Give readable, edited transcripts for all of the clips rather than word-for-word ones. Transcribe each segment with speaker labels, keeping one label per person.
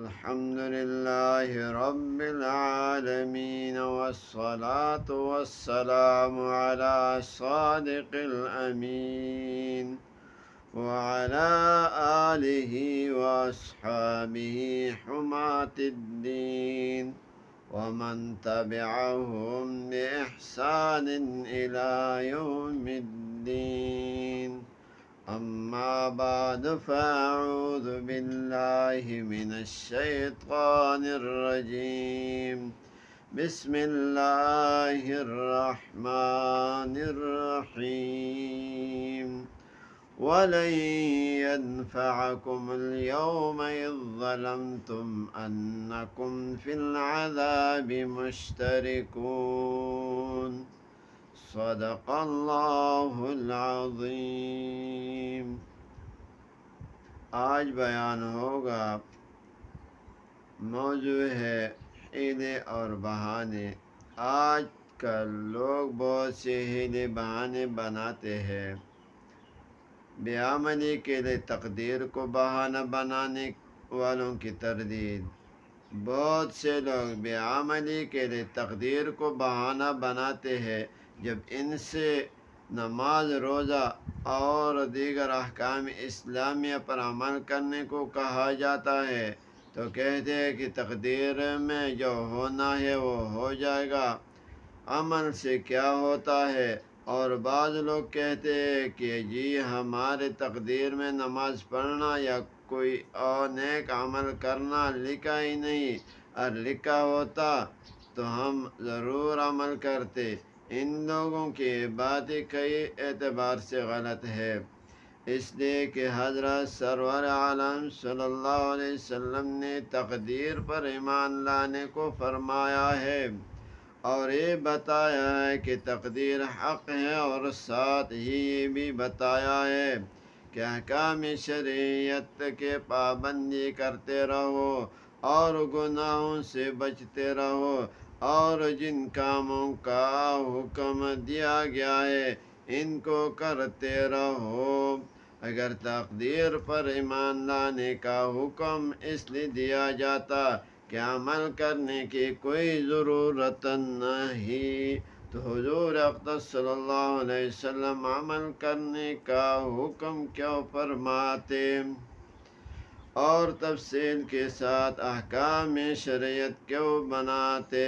Speaker 1: الحمد لله رب العالمين والصلاة والسلام على الصادق الأمين وعلى آله وأصحابه حماة الدين ومن تبعهم بإحسان إلى يوم الدين. أما بعد فأعوذ بالله من الشيطان الرجيم. بسم الله الرحمن الرحيم. ولن ينفعكم اليوم إذ ظلمتم أنكم في العذاب مشتركون. صدق اللہ العظیم. آج بیان ہوگا، موضوع ہے حیلے اور بہانے. آج کل لوگ بہت سے حیلے بہانے بناتے ہیں بے عملی کے لیے تقدیر کو بہانہ بنانے والوں کی تردید. بہت سے لوگ بے عملی کے لیے تقدیر کو بہانہ بناتے ہیں. جب ان سے نماز، روزہ اور دیگر احکام اسلامیہ پر عمل کرنے کو کہا جاتا ہے تو کہتے ہیں کہ تقدیر میں جو ہونا ہے وہ ہو جائے گا، عمل سے کیا ہوتا ہے. اور بعض لوگ کہتے ہیں کہ جی ہمارے تقدیر میں نماز پڑھنا یا کوئی اور نیک عمل کرنا لکھا ہی نہیں، اور لکھا ہوتا تو ہم ضرور عمل کرتے. ان لوگوں کی باتیں کئی اعتبار سے غلط ہے، اس لیے کہ حضرت سرور عالم صلی اللہ علیہ وسلم نے تقدیر پر ایمان لانے کو فرمایا ہے اور یہ بتایا ہے کہ تقدیر حق ہے، اور ساتھ ہی یہ بھی بتایا ہے کہ احکام شریعت کے پابندی کرتے رہو اور گناہوں سے بچتے رہو، اور جن کاموں کا حکم دیا گیا ہے ان کو کرتے رہو. اگر تقدیر پر ایمان لانے کا حکم اس لیے دیا جاتا کہ عمل کرنے کی کوئی ضرورت نہیں تو حضور اقدس صلی اللہ علیہ وسلم عمل کرنے کا حکم کیوں فرماتے اور تفصیل کے ساتھ احکام شریعت کیوں بناتے.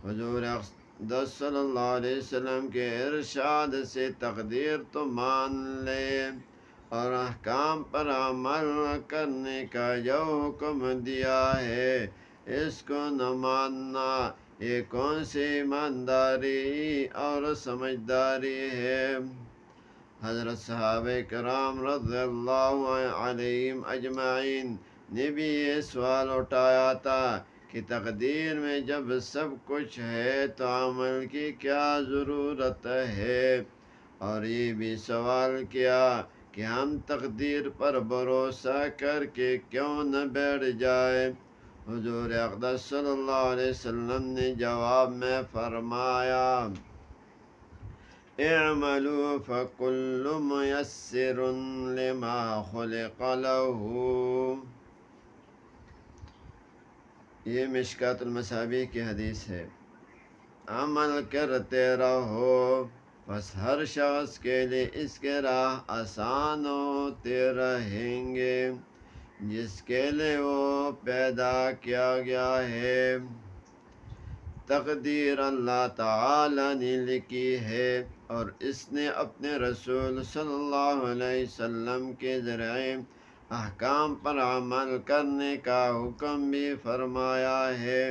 Speaker 1: حضور اقدس صلی اللہ علیہ وسلم کے ارشاد سے تقدیر تو مان لے، اور احکام پر عمل کرنے کا جو حکم دیا ہے اس کو نہ ماننا، یہ کون سی ایمانداری اور سمجھداری ہے. حضرت صحابہ کرام رضی اللہ علیہم اجمعین نے بھی یہ سوال اٹھایا تھا کہ تقدیر میں جب سب کچھ ہے تو عمل کی کیا ضرورت ہے، اور یہ بھی سوال کیا کہ ہم تقدیر پر بھروسہ کر کے کیوں نہ بیٹھ جائے. حضور اقدس صلی اللہ علیہ وسلم نے جواب میں فرمایا: اعملوا فکل میسر لما خلق له. یہ مشکات المصابیح کی حدیث ہے. عمل کرتے رہو، بس ہر شخص کے لیے اس کے راہ آسان ہوتے رہیں گے جس کے لیے وہ پیدا کیا گیا ہے. تقدیر اللہ تعالی نے لکھی ہے، اور اس نے اپنے رسول صلی اللہ علیہ وسلم کے ذریعے احکام پر عمل کرنے کا حکم بھی فرمایا ہے.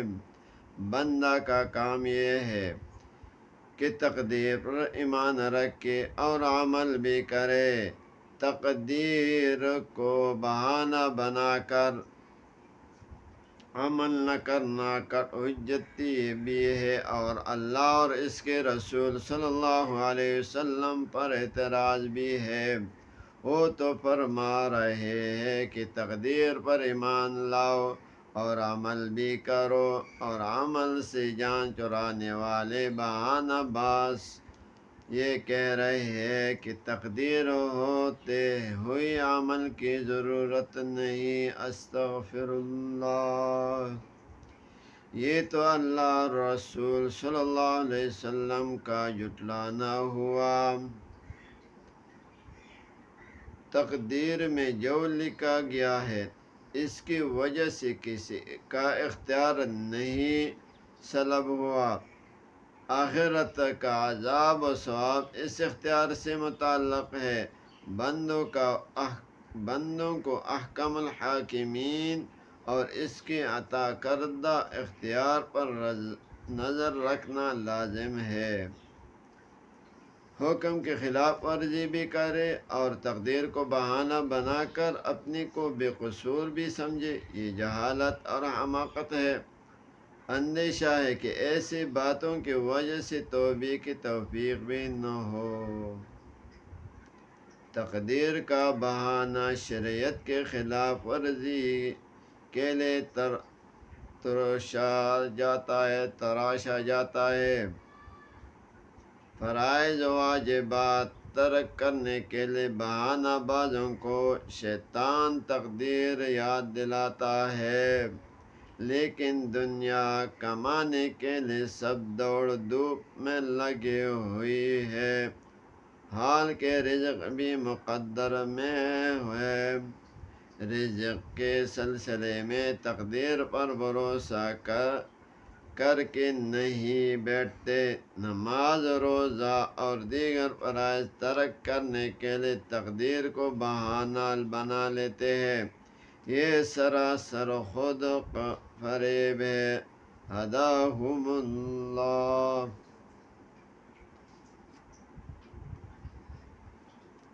Speaker 1: بندہ کا کام یہ ہے کہ تقدیر پر ایمان رکھے اور عمل بھی کرے. تقدیر کو بہانہ بنا کر عمل نہ کرنا کا حجتی بھی ہے، اور اللہ اور اس کے رسول صلی اللہ علیہ وسلم پر اعتراض بھی ہے. وہ تو فرما رہے ہیں کہ تقدیر پر ایمان لاؤ اور عمل بھی کرو، اور عمل سے جان چرانے والے بہانہ باز یہ کہہ رہے ہیں کہ تقدیر ہوتے ہوئی عمل کی ضرورت نہیں، استغفر اللہ۔ یہ تو اللہ اور رسول صلی اللہ علیہ وسلم کا جھٹلانا ہوا۔ تقدیر میں جو لکھا گیا ہے اس کی وجہ سے کسی کا اختیار نہیں سلب ہوا۔ آخرت کا عذاب و ثواب اس اختیار سے متعلق ہے۔ بندوں کو احکم الحاکمین اور اس کے عطا کردہ اختیار پر نظر رکھنا لازم ہے۔ حکم کی خلاف ورزی بھی کرے اور تقدیر کو بہانہ بنا کر اپنے کو بے قصور بھی سمجھے، یہ جہالت اور حماقت ہے۔ اندیشہ ہے کہ ایسی باتوں کی وجہ سے توبہ کی توفیق بھی نہ ہو۔ تقدیر کا بہانہ شریعت کے خلاف ورزی کے لیے تراشا جاتا ہے۔ فرائض و واجبات ترک کرنے کے لیے بہانہ بازوں کو شیطان تقدیر یاد دلاتا ہے، لیکن دنیا کمانے کے لیے سب دوڑ دھوپ میں لگے ہوئی ہے، حال کے رزق بھی مقدر میں ہے۔ رزق کے سلسلے میں تقدیر پر بھروسہ کر کے نہیں بیٹھتے، نماز روزہ اور دیگر فرائض ترک کرنے کے لیے تقدیر کو بہانہ بنا لیتے ہیں، یہ سراسر خود فریب ہے۔ ہداہم اللہ۔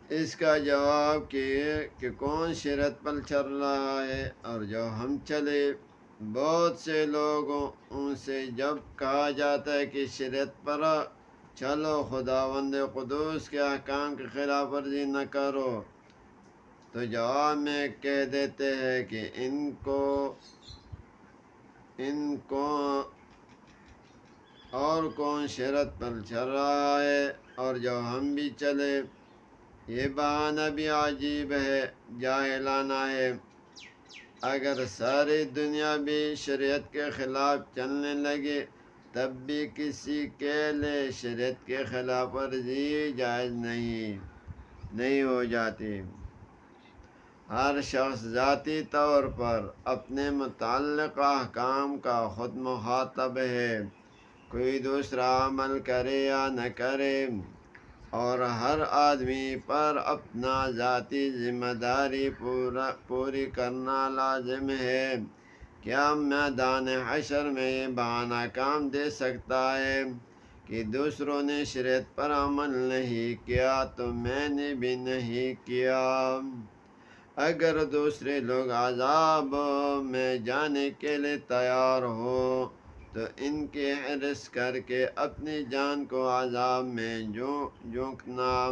Speaker 1: اس کا جواب کہ کون شریعت پر چل رہا ہے اور جو ہم چلے۔ بہت سے لوگوں سے جب کہا جاتا ہے کہ شریعت پر چلو، خداوند قدوس کے احکام کی خلاف ورزی نہ کرو، تو جواب میں کہہ دیتے ہیں کہ ان کو اور کون شریعت پر چل رہا ہے اور جو ہم بھی چلے۔ یہ بہانہ بھی عجیب ہے، جاہلانہ ہے۔ اگر ساری دنیا بھی شریعت کے خلاف چلنے لگے تب بھی کسی کے لیے شریعت کے خلاف ورزی جائز نہیں ہو جاتی۔ ہر شخص ذاتی طور پر اپنے متعلق احکام کا خود مخاطب ہے، کوئی دوسرا عمل کرے یا نہ کرے، اور ہر آدمی پر اپنا ذاتی ذمہ داری پوری کرنا لازم ہے۔ کیا میدان حشر میں یہ بہانہ کام دے سکتا ہے کہ دوسروں نے شریعت پر عمل نہیں کیا تو میں نے بھی نہیں کیا؟ اگر دوسرے لوگ عذاب میں جانے کے لیے تیار ہوں تو ان کی حرص کر کے اپنی جان کو عذاب میں جھونکنا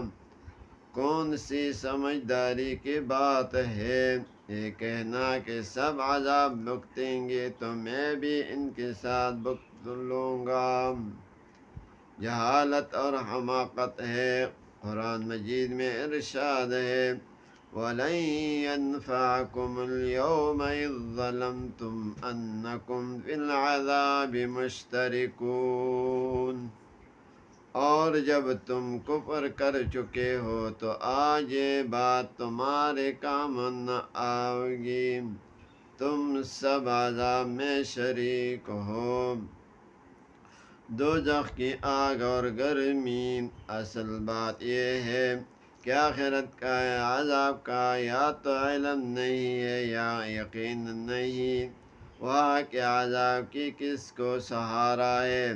Speaker 1: کون سی سمجھداری کی بات ہے؟ یہ کہنا کہ سب عذاب بھگتیں گے تو میں بھی ان کے ساتھ بھگت لوں گا، جہالت اور حماقت ہے۔ قرآن مجید میں ارشاد ہے وَلَن يَنفَعَكُمُ الْيَوْمَ إِذ ظَّلَمْتُمْ أَنَّكُمْ فِي الْعَذَابِ مُشْتَرِكُونَ۔ اور جب تم کفر کر چکے ہو تو آج یہ بات تمہارے کام نہ آئے گی، تم سب عذاب میں شریک ہو۔ دوزخ کی آگ اور گرمی، اصل بات یہ ہے کہ آخرت کا عذاب کا یا تو علم نہیں ہے یا یقین نہیں۔ وہاں کے عذاب کی کس کو سہارا ہے؟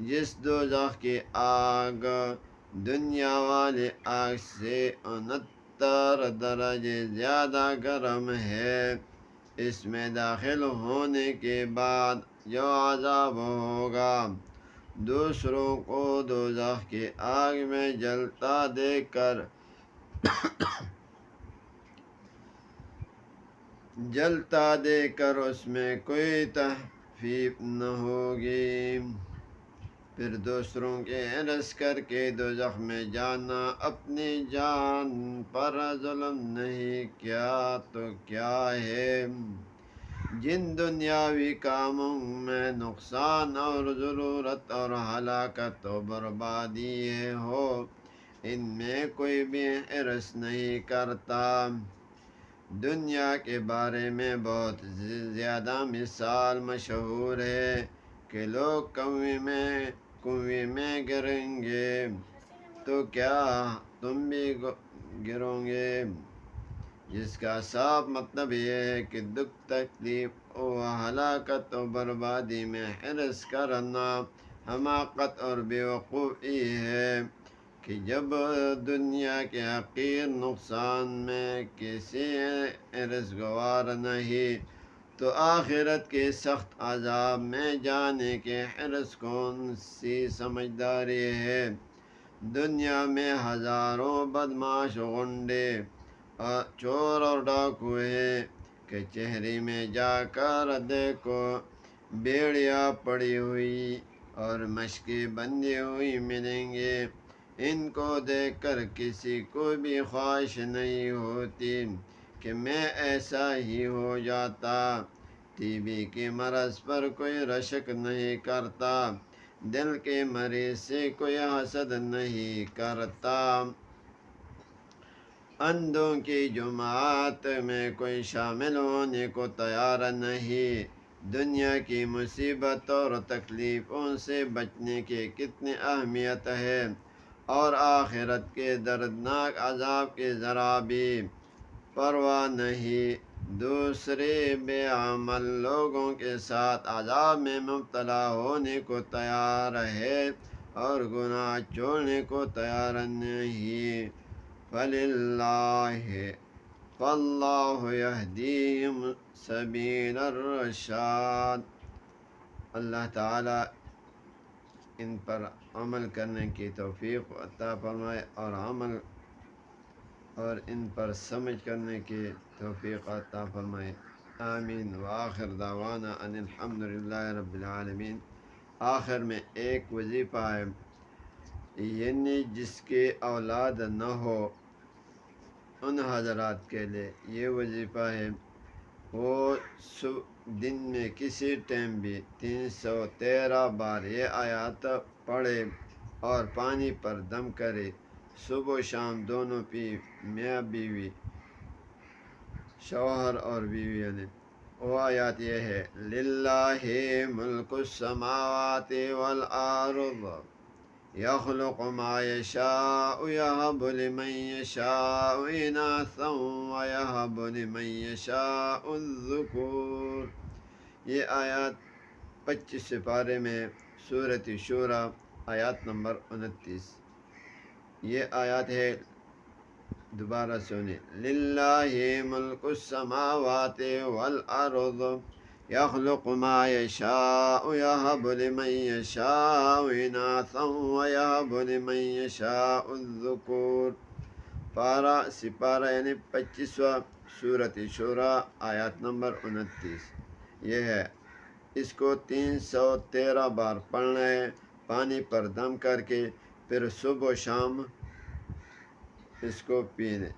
Speaker 1: جس دوزخ کی آگ دنیا والی آگ سے 69 درجے زیادہ گرم ہے، اس میں داخل ہونے کے بعد جو عذاب ہوگا، دوسروں کو دوزخ کی آگ میں جلتا دیکھ کر اس میں کوئی تخفیف نہ ہوگی۔ پھر دوسروں کے عرض کر کے دوزخ میں جانا، اپنی جان پر ظلم نہیں کیا تو کیا ہے؟ جن دنیاوی کاموں میں نقصان اور ضرورت اور ہلاکت و بربادی ہو، ان میں کوئی بھی حرص نہیں کرتا۔ دنیا کے بارے میں بہت زیادہ مثال مشہور ہے کہ لوگ کنویں میں گریں گے تو کیا تم بھی گرو گے؟ جس کا صاف مطلب یہ ہے کہ دکھ، تکلیف و ہلاکت و بربادی میں حرص کرنا حماقت اور بیوقوفی ہے، کہ جب دنیا کے حقیر نقصان میں کسی حرص گوار نہیں تو آخرت کے سخت عذاب میں جانے کے حرص کون سی سمجھداری ہے؟ دنیا میں ہزاروں بدماش غنڈے اور چور اور ڈاکو ہیں کہ چہری میں جا کر دیکھو بیڑیاں پڑی ہوئی اور مشقیں بندھی ہوئی ملیں گے، ان کو دیکھ کر کسی کو بھی خواہش نہیں ہوتی کہ میں ایسا ہی ہو جاتا۔ ٹی بی کے مرض پر کوئی رشک نہیں کرتا، دل کے مریض سے کوئی حسد نہیں کرتا، اندھوں کی جماعت میں کوئی شامل ہونے کو تیار نہیں۔ دنیا کی مصیبت اور تکلیفوں سے بچنے کی کتنی اہمیت ہے، اور آخرت کے دردناک عذاب کی ذرا بھی پرواہ نہیں۔ دوسرے بے عمل لوگوں کے ساتھ عذاب میں مبتلا ہونے کو تیار ہے اور گناہ چھوڑنے کو تیار نہیں۔ فاللہ یہدیہم سبیل الرشاد۔ اللہ تعالیٰ ان پر عمل کرنے کی توفیق عطا فرمائے اور ان پر سمجھ کرنے کی توفیق عطا فرمائے، آمین۔ وآخر دعوانا ان الحمدللہ رب العالمین۔ آخر میں ایک وظیفہ ہے، یعنی جس کے اولاد نہ ہو ان حضرات کے لیے یہ وظیفہ ہے، وہ دن میں کسی ٹائم بھی 313 بار یہ آیات پڑھے اور پانی پر دم کرے، صبح و شام دونوں پی، میاں بیوی، شوہر اور بیوی یعنی۔ وہ آیات یہ ہے، للہ ملک السماوات والارض یخلق ما یشاء یہب لمن یشاء اناثا ویہب لمن یشاء الذکور۔ یہ آیات 25 سپارے میں سورۃ شورى آیات نمبر 29۔ یہ آیات ہے، دوبارہ سنیں، للہ ملک السماوات والارض یخلق ما یشاء یہب لمن یشاء اناثا ویہب لمن یشاء الذکور۔ سپارہ یعنی 25واں سورۃ شورى آیات نمبر 29۔ یہ ہے، اس کو 313 بار پڑھنا ہے پانی پر دم کر کے، پھر صبح و شام اس کو پینے۔